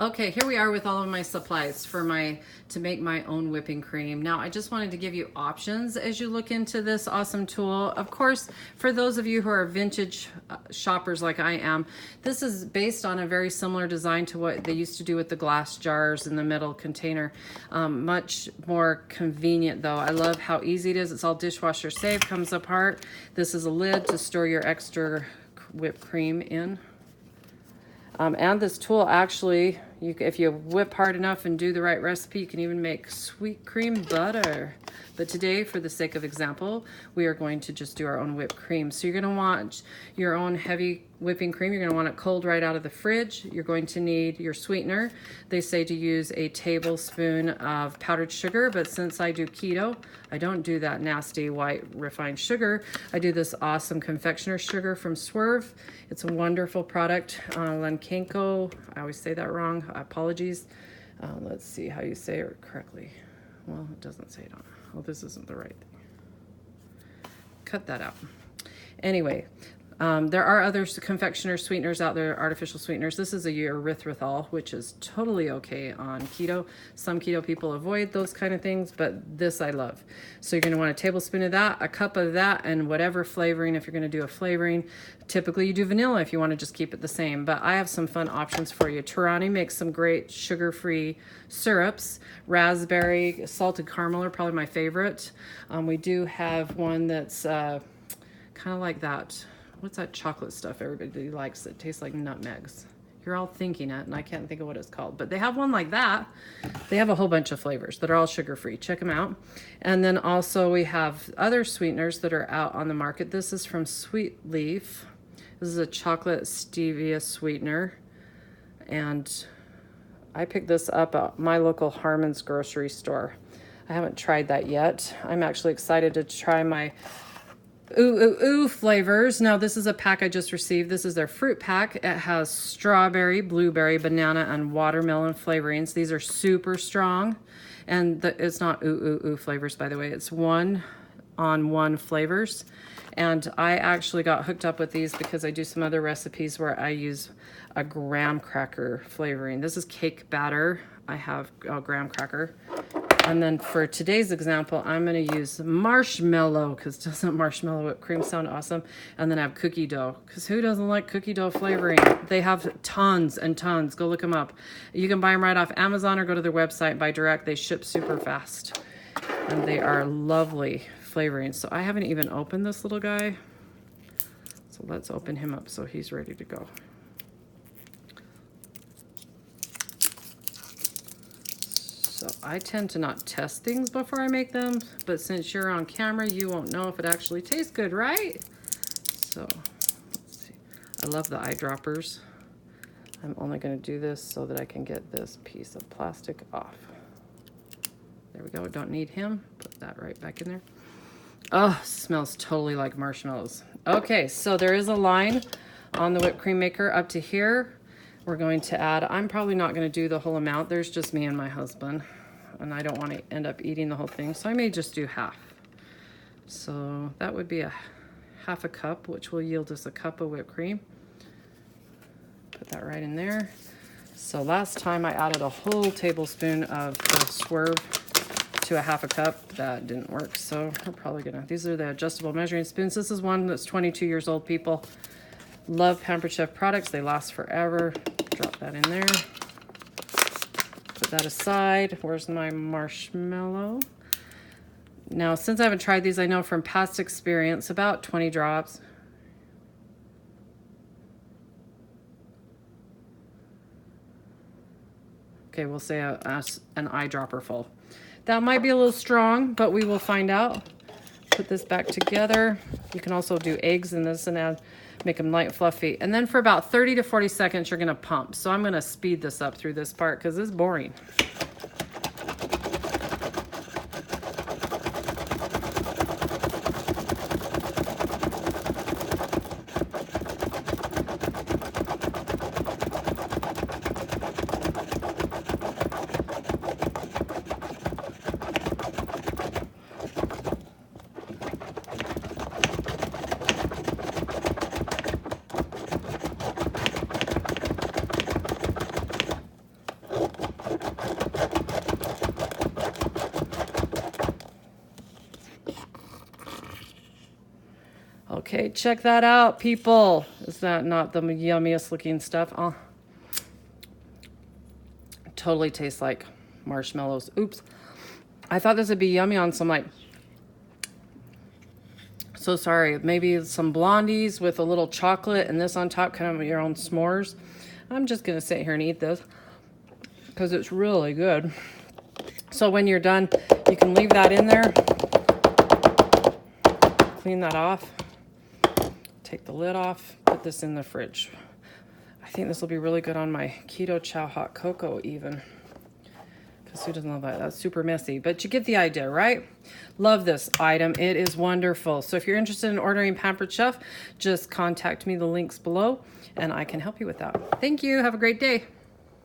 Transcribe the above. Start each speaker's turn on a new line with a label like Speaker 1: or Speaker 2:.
Speaker 1: Okay, here we are with all of my supplies to make my own whipping cream. Now, I just wanted to give you options as you look into this awesome tool. Of course, for those of you who are vintage shoppers like I am, this is based on a very similar design to what they used to do with the glass jars in the metal container. Much more convenient though. I love how easy it is. It's all dishwasher safe, comes apart. This is a lid to store your extra whipped cream in. And this tool actually, if you whip hard enough and do the right recipe, you can even make sweet cream butter. But today, for the sake of example, we are going to just do our own whipped cream. So you're going to want your own heavy whipping cream. You're going to want it cold right out of the fridge. You're going to need your sweetener. They say to use a tablespoon of powdered sugar, but since I do keto, I don't do that nasty white refined sugar. I do this awesome confectioner's sugar from Swerve. It's a wonderful product. Lankenko, I always say that wrong. Apologies. Let's see how you say it correctly. Well, it doesn't say it on. Well, this isn't the right thing. Cut that out. Anyway, there are other confectioner sweeteners out there, artificial sweeteners. This is a erythritol, which is totally okay on keto. Some keto people avoid those kind of things, but this I love. So you're going to want a tablespoon of that, a cup of that, and whatever flavoring, if you're going to do a flavoring. Typically you do vanilla if you want to just keep it the same, but I have some fun options for you. Tarani makes some great sugar-free syrups. Raspberry, salted caramel are probably my favorite. We do have one that's kind of like that. What's that chocolate stuff everybody likes that tastes like nutmegs? You're all thinking it, and I can't think of what it's called. But they have one like that. They have a whole bunch of flavors that are all sugar-free. Check them out. And then also we have other sweeteners that are out on the market. This is from Sweet Leaf. This is a chocolate stevia sweetener. And I picked this up at my local Harmon's grocery store. I haven't tried that yet. I'm actually excited to try my ooh flavors. Now this is a pack I just received. This is their fruit pack. It has strawberry, blueberry, banana, and watermelon flavorings. These are super strong, and it's not ooh flavors, by the way. It's one-on-one flavors, and I actually got hooked up with these because I do some other recipes where I use a graham cracker flavoring. This is cake batter. I have a graham cracker. And then for today's example, I'm going to use marshmallow, because doesn't marshmallow whipped cream sound awesome? And then I have cookie dough, because who doesn't like cookie dough flavoring? They have tons and tons. Go look them up. You can buy them right off Amazon or go to their website, buy direct. They ship super fast. And they are lovely flavoring. So I haven't even opened this little guy. So let's open him up so he's ready to go. So I tend to not test things before I make them, but since you're on camera, you won't know if it actually tastes good, right? So let's see. I love the eyedroppers. I'm only going to do this so that I can get this piece of plastic off. There we go. Don't need him. Put that right back in there. Oh, smells totally like marshmallows. Okay, so there is a line on the whipped cream maker up to here. We're going to add, I'm probably not going to do the whole amount. There's just me and my husband, and I don't want to end up eating the whole thing, so I may just do half. So that would be a half a cup, which will yield us a cup of whipped cream. Put that right in there. So last time I added a whole tablespoon of the Swerve to a half a cup. That didn't work, so we're probably gonna, these are the adjustable measuring spoons. This is one that's 22 years old, people. Love Pampered Chef products. They last forever. Drop that in there. Put that aside. Where's my marshmallow? Now, since I haven't tried these, I know from past experience, about 20 drops. Okay, we'll say an eyedropper full. That might be a little strong, but we will find out. Put this back together. You can also do eggs in this and add, make them light, fluffy. And then for about 30 to 40 seconds, you're gonna pump. So I'm gonna speed this up through this part because it's boring. Okay, check that out, people. Is that not the yummiest looking stuff? Oh, totally tastes like marshmallows. Oops. I thought this would be yummy on some like, so sorry, maybe some blondies with a little chocolate and this on top, kind of your own s'mores. I'm just gonna sit here and eat this because it's really good. So when you're done, you can leave that in there. Clean that off. Take the lid off. Put this in the fridge. I think this will be really good on my keto chow hot cocoa even. Because who doesn't love that? That's super messy. But you get the idea, right? Love this item. It is wonderful. So if you're interested in ordering Pampered Chef, just contact me. The link's below. And I can help you with that. Thank you. Have a great day.